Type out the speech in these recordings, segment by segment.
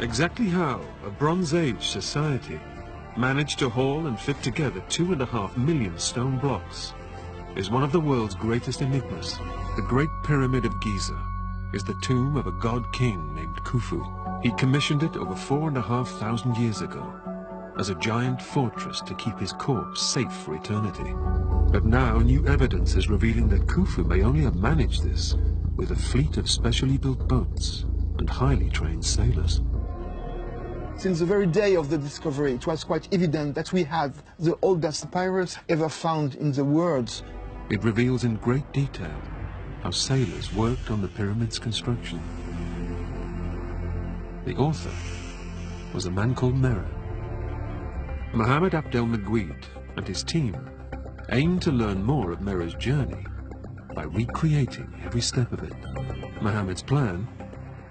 Exactly how a Bronze Age society managed to haul and fit together 2.5 million stone blocks is one of the world's greatest enigmas. The Great Pyramid of Giza is the tomb of a god king named Khufu. He commissioned it over 4,500 years ago as a giant fortress to keep his corpse safe for eternity. But now new evidence is revealing that Khufu may only have managed this with a fleet of specially built boats and highly trained sailors. Since the very day of the discovery, it was quite evident that we had the oldest papyrus ever found in the world. It reveals in great detail how sailors worked on the pyramid's construction. The author was a man called Merah. Mohammed Abdel Meguid and his team aimed to learn more of Merah's journey by recreating every step of it. Mohammed's plan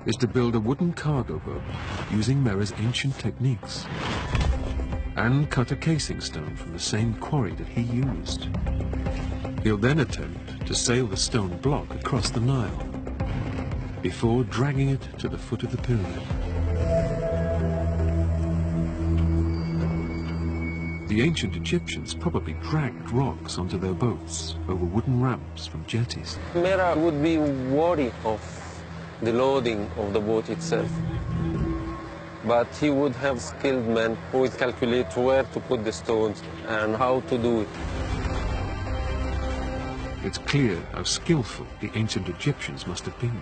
is to build a wooden cargo boat using Merah's ancient techniques and cut a casing stone from the same quarry that he used. He'll then attempt to sail the stone block across the Nile before dragging it to the foot of the pyramid. The ancient Egyptians probably dragged rocks onto their boats over wooden ramps from jetties. Merah would be worried of the loading of the boat itself. But he would have skilled men who would calculate where to put the stones and how to do it. It's clear how skillful the ancient Egyptians must have been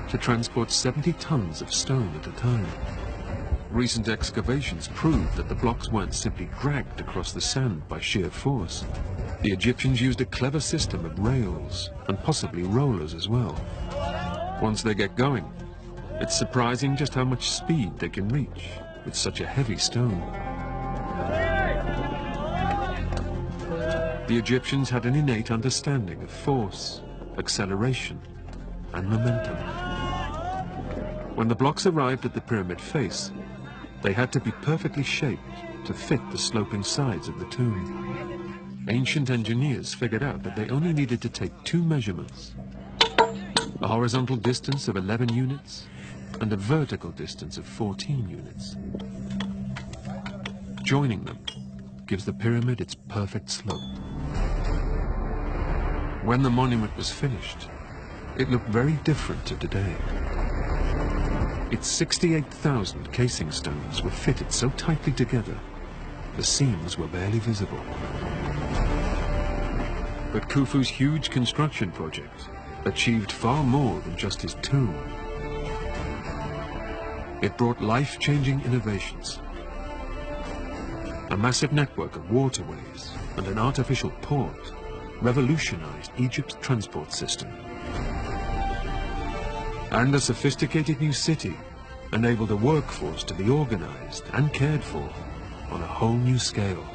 to transport 70 tons of stone at a time. Recent excavations prove that the blocks weren't simply dragged across the sand by sheer force. The Egyptians used a clever system of rails and possibly rollers as well. Once they get going, it's surprising just how much speed they can reach with such a heavy stone. The Egyptians had an innate understanding of force, acceleration, and momentum. When the blocks arrived at the pyramid face, they had to be perfectly shaped to fit the sloping sides of the tomb. Ancient engineers figured out that they only needed to take 2 measurements: a horizontal distance of 11 units and a vertical distance of 14 units. Joining them gives the pyramid its perfect slope. When the monument was finished, it looked very different to today. Its 68,000 casing stones were fitted so tightly together, the seams were barely visible. But Khufu's huge construction project achieved far more than just his tomb. It brought life-changing innovations. A massive network of waterways and an artificial port revolutionized Egypt's transport system. And a sophisticated new city enabled a workforce to be organized and cared for on a whole new scale.